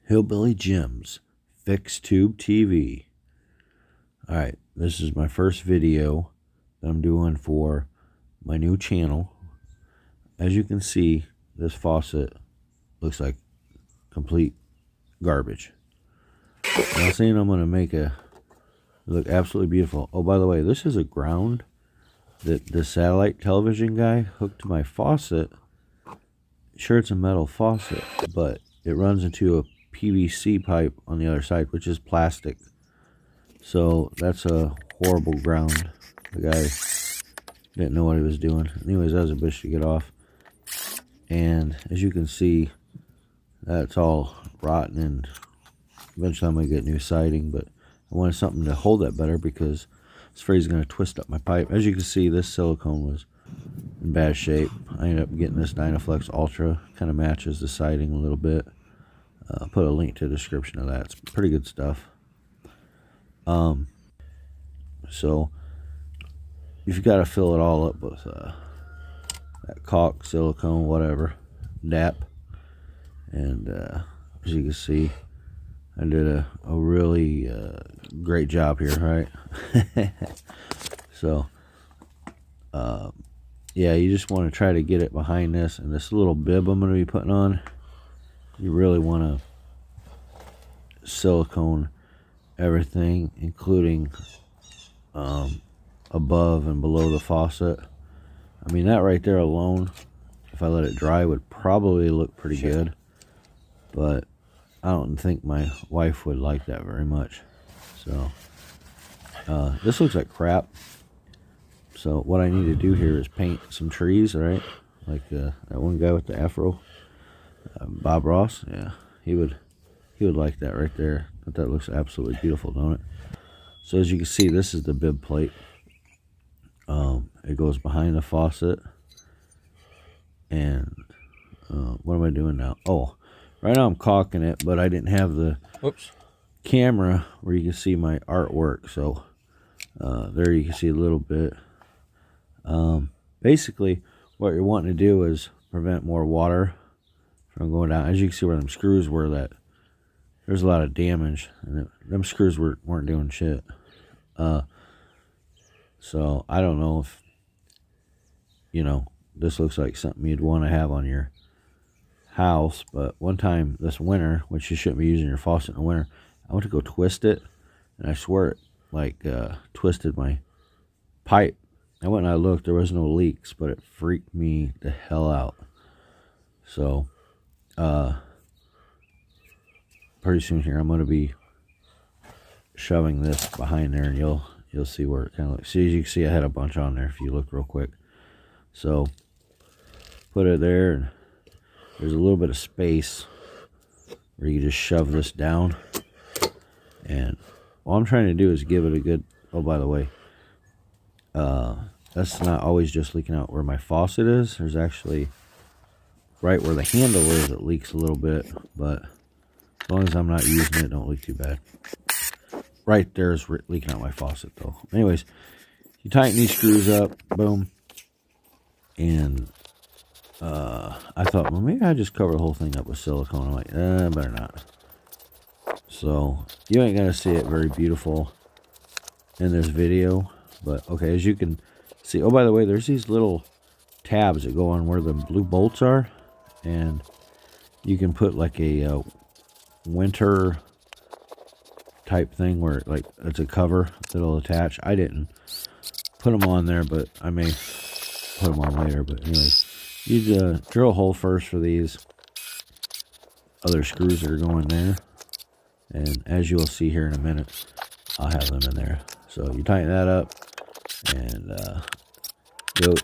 Hillbilly Jim's Fixed Tube TV. Alright, this is my first video that I'm doing for my new channel. As you can see, this faucet looks like complete garbage. I'm not saying I'm going to make it look absolutely beautiful. Oh, by the way, this is a ground that the satellite television guy hooked to my faucet. Sure, it's a metal faucet, but it runs into a PVC pipe on the other side, which is plastic. So that's a horrible ground. The guy didn't know what he was doing. Anyways, that was a bitch to get off. And as you can see, that's all rotten, and eventually I'm going to get new siding, but I wanted something to hold that better because this afraid he's going to twist up my pipe. As you can see, this silicone was in bad shape. I ended up getting this Dynaflex Ultra. Kind of matches the siding a little bit. I'll put a link to the description of that. It's pretty good stuff. So you've got to fill it all up with that caulk, silicone, whatever, DAP. And as you can see, I did a really great job here, right? So yeah, you just want to try to get it behind this, and this little bib I'm going to be putting on, you really want to silicone everything, including above and below the faucet. I mean, that right there alone, if I let it dry, would probably look pretty good, but I don't think my wife would like that very much. So this looks like crap. So what I need to do here is paint some trees, right? Like that one guy with the afro, Bob Ross. Yeah, he would like that right there. But that looks absolutely beautiful, don't it? So as you can see, this is the bib plate. It goes behind the faucet. And what am I doing now? Oh, right now I'm caulking it, but I didn't have the camera where you can see my artwork. So there you can see a little bit. Basically, what you're wanting to do is prevent more water from going down. As you can see where them screws were, that there's a lot of damage, and them screws weren't doing shit. So I don't know if, you know, this looks like something you'd want to have on your house, but one time this winter, which you shouldn't be using your faucet in the winter, I went to go twist it, and I swear it like twisted my pipe. And when I looked, there was no leaks, but it freaked me the hell out. So pretty soon here, I'm going to be shoving this behind there, and you'll see where it kind of looks. See, as you can see, I had a bunch on there if you look real quick. So put it there, and there's a little bit of space where you just shove this down. And all I'm trying to do is give it a good, oh, by the way, that's not always just leaking out where my faucet is. There's actually right where the handle is, it leaks a little bit, but as long as I'm not using it, don't leak too bad. Right there is leaking out my faucet, though. Anyways, you tighten these screws up, boom, and I thought, well, maybe I just cover the whole thing up with silicone. I'm like, better not. So you ain't gonna see it very beautiful in this video, but okay, as you can see, oh, by the way, there's these little tabs that go on where the blue bolts are, and you can put like a winter type thing where like it's a cover that'll attach. I didn't put them on there, but I may put them on later. But anyways, you drill a hole first for these other screws that are going there, and as you'll see here in a minute, I'll have them in there. So you tighten that up, and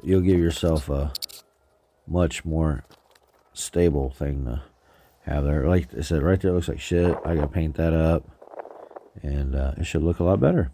you'll give yourself a much more stable thing to have there. Like I said, right there looks like shit. I gotta paint that up, and it should look a lot better.